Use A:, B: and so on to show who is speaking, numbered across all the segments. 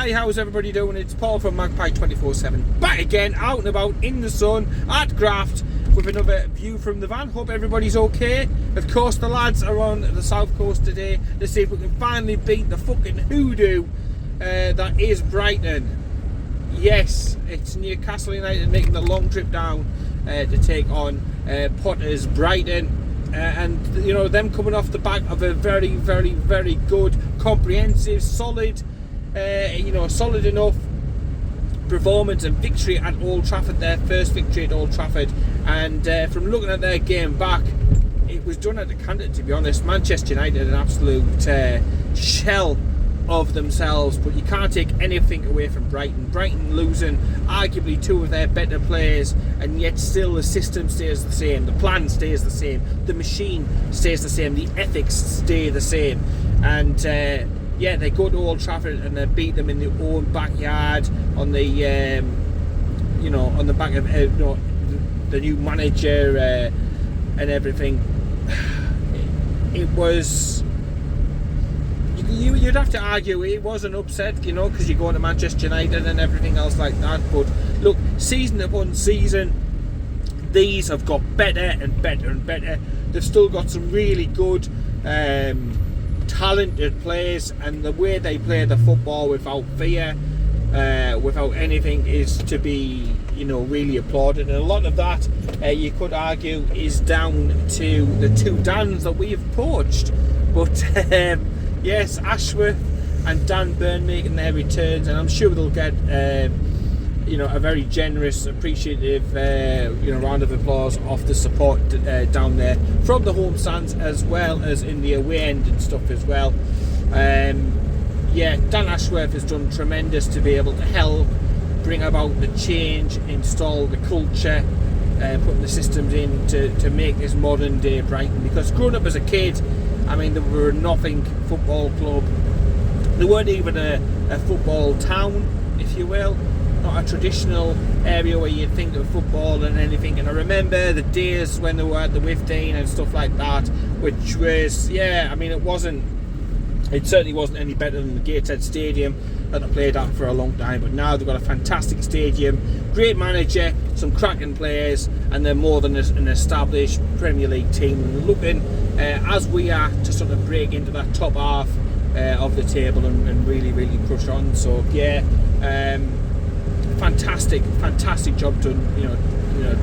A: Hi, how's everybody doing? It's Paul from Magpie 24/7, back again, out and about in the sun at Graft with another view from the van. Hope everybody's okay. Of course, the lads are on the south coast today to see if we can finally beat the fucking hoodoo that is Brighton. Yes, it's Newcastle United making the long trip down to take on Potter's Brighton. And you know, them coming off the back of a very, very, very good, comprehensive, solid, solid enough performance and victory at Old Trafford. Their first victory at Old Trafford, and from looking at their game back, it was done at the canter, to be honest. Manchester United, an absolute shell of themselves, but you can't take anything away from Brighton. Brighton losing arguably two of their better players, and yet still the system stays the same, the plan stays the same, the machine stays the same, the ethics stay the same. And yeah, they go to Old Trafford and they beat them in their own backyard on the on the back of the new manager and everything. It was, you'd have to argue it was an upset, because you're going to Manchester United and everything else like that. But look, season upon season, these have got better and better and better. They've still got some really good, talented players, and the way they play the football without fear, without anything, is to be, really applauded. And a lot of that, you could argue, is down to the two Dans that we've poached. But yes, Ashworth and Dan Burn making their returns, and I'm sure they'll get a very generous, appreciative round of applause off the support down there from the home stands, as well as in the away end and stuff as well. Yeah, Dan Ashworth has done tremendous to be able to help bring about the change, install the culture, putting the systems in to make this modern day Brighton. Because growing up as a kid, I mean, they were a nothing football club. They weren't even a football town, if you will. Not a traditional area where you'd think of football and anything. And I remember the days when they were at the Withdean and stuff like that, which was, I mean, it certainly wasn't any better than the Gateshead Stadium that I played at for a long time. But now they've got a fantastic stadium, great manager, some cracking players, and they're more than an established Premier League team. And they're looking, as we are, to sort of break into that top half of the table and really, really push on. So yeah, fantastic job done,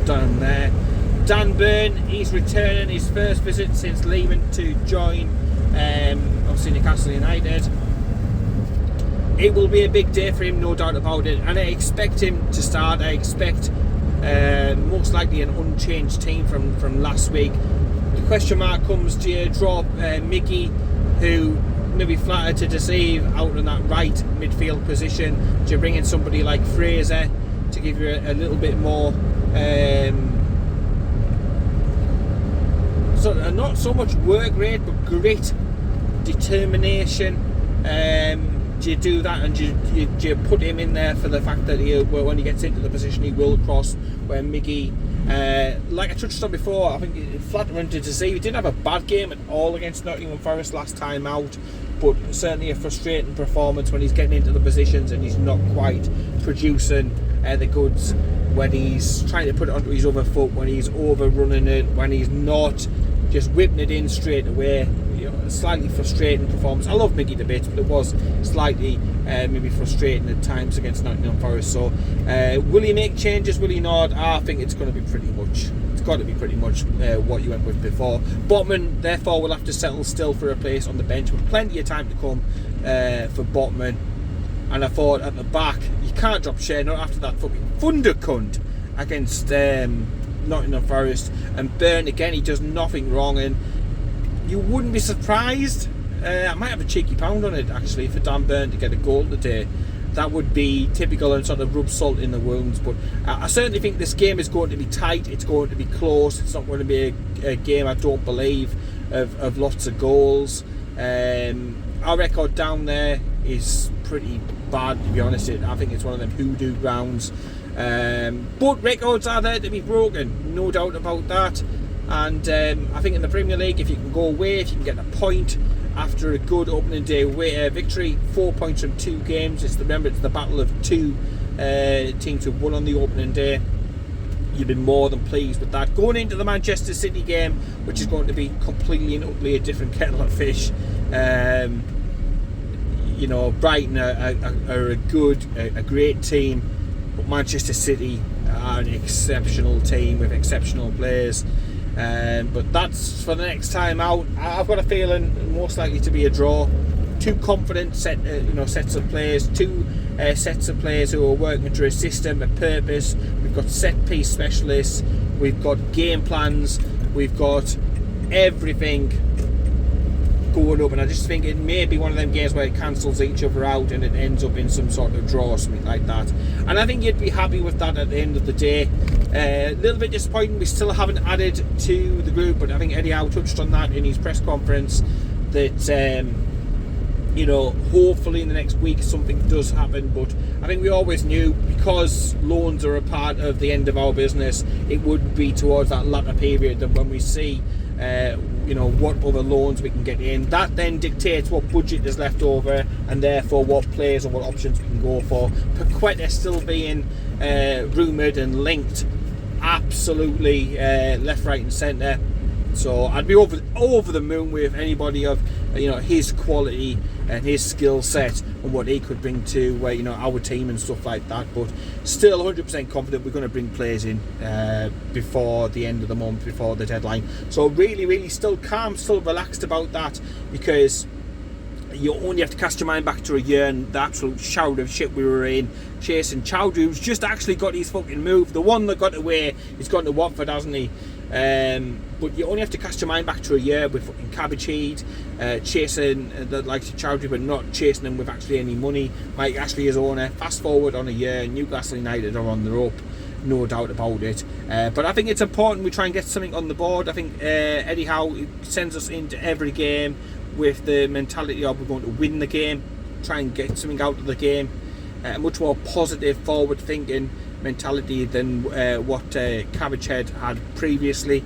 A: down there. Dan Burn, he's returning, his first visit since leaving to join obviously Newcastle United. It will be a big day for him, no doubt about it, and I expect him to start. I expect most likely an unchanged team from last week. The question mark comes, do you drop Mickey, who maybe flattered to deceive, out in that right midfield position? Do you bring in somebody like Fraser to give you a little bit more not so much work rate, but grit, determination? Do you do that, and do you put him in there for the fact that when he gets into the position he will cross, where Miggy, like I touched on before, I think it flattering to deceive. He didn't have a bad game at all against Nottingham Forest last time out, but certainly a frustrating performance when he's getting into the positions and he's not quite producing the goods, when he's trying to put it onto his other foot, when he's overrunning it, when he's not just whipping it in straight away. A slightly frustrating performance. I love Mickey the bits, but it was slightly maybe frustrating at times against Nottingham Forest. So will he make changes, will he not? I think it's going to be pretty much, it's got to be pretty much what you went with before. Botman therefore will have to settle still for a place on the bench, with plenty of time to come for Botman. And I thought at the back, you can't drop Shea, not after that fucking thunder cunt against Nottingham Forest. And Burn again, he does nothing wrong, and you wouldn't be surprised. I might have a cheeky pound on it actually for Dan Burn to get a goal today. That would be typical and sort of rub salt in the wounds. But I certainly think this game is going to be tight. It's going to be close. It's not going to be a game, I don't believe, of lots of goals. Our record down there is pretty bad, to be honest. I think it's one of them hoodoo grounds. But records are there to be broken, no doubt about that. And I think in the Premier League, if you can go away, if you can get a point, after a good opening day victory. 4 points from 2 games. Remember, it's the battle of 2 teams who won on the opening day. You've been more than pleased with that. Going into the Manchester City game, which is going to be completely and utterly a different kettle of fish. You know, Brighton are a great team, but Manchester City are an exceptional team with exceptional players. But that's for the next time out. I've got a feeling most likely to be a draw. 2 confident sets of players, 2 sets of players who are working through a system, a purpose. We've got set piece specialists, we've got game plans, we've got everything going up, and I just think it may be one of them games where it cancels each other out and it ends up in some sort of draw or something like that. And I think you'd be happy with that at the end of the day. A little bit disappointing we still haven't added to the group, but I think Eddie Howe touched on that in his press conference, that you know, hopefully in the next week something does happen. But I think we always knew, because loans are a part of the end of our business, it would be towards that latter period that when we see you know, what other loans we can get in, that then dictates what budget is left over, and therefore what players and what options we can go for. Paqueta still being rumoured and linked absolutely left, right and centre. So I'd be over the moon with anybody of, you know, his quality and his skill set and what he could bring to you know, our team and stuff like that. But still 100% confident we're going to bring players in before the end of the month, before the deadline. So really still calm, still relaxed about that, because you only have to cast your mind back to a year and the absolute shower of shit we were in, chasing Chowdhury, who's just actually got his fucking move. The one that got away, he's gone to Watford, hasn't he? But you only have to cast your mind back to a year with fucking cabbage heat, chasing the likes of Chowdhury, but not chasing them with actually any money. Mike Ashley is owner. Fast forward on a year, Newcastle United are on the rope, no doubt about it. But I think it's important we try and get something on the board. I think Eddie Howe sends us into every game with the mentality of we're going to win the game, try and get something out of the game. A much more positive, forward-thinking mentality than what Cabbage Head had previously.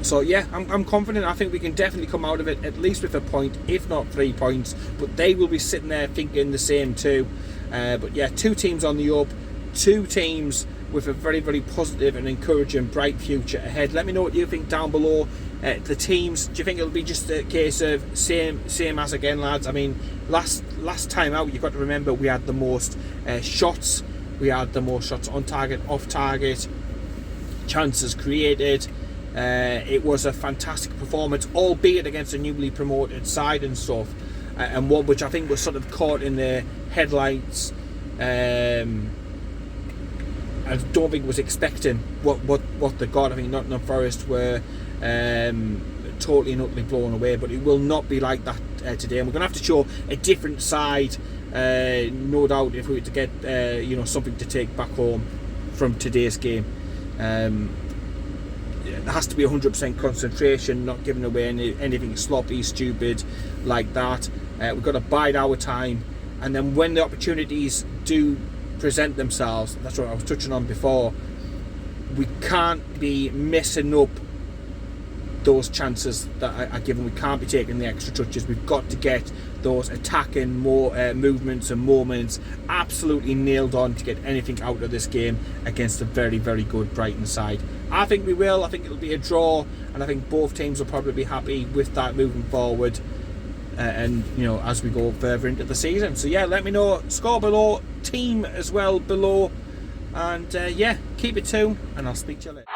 A: So yeah, I'm confident. I think we can definitely come out of it at least with a point, if not 3 points. But they will be sitting there thinking the same too. But yeah, 2 teams on the up, 2 teams with a very positive and encouraging bright future ahead. Let me know what you think down below. The teams, do you think it'll be just a case of same as again, lads? I mean, last time out, you've got to remember we had the most shots, we had the most shots on target, off target, chances created. It was a fantastic performance, albeit against a newly promoted side and stuff, and one which I think was sort of caught in the headlights. I don't think was expecting what they got. I think Nottingham Forest were totally and utterly blown away, but it will not be like that today, and we're going to have to show a different side, no doubt, if we were to get you know, something to take back home from today's game. There has to be 100% concentration, not giving away anything sloppy, stupid like that. We've got to bide our time, and then when the opportunities do present themselves, that's what I was touching on before, we can't be messing up those chances that are given. We can't be taking the extra touches. We've got to get those attacking movements and moments absolutely nailed on to get anything out of this game against a very good Brighton side. I think we will. I think it'll be a draw, and I think both teams will probably be happy with that moving forward, and you know, as we go further into the season. So yeah, let me know, score below, team as well below, and yeah, keep it tuned, and I'll speak to you later.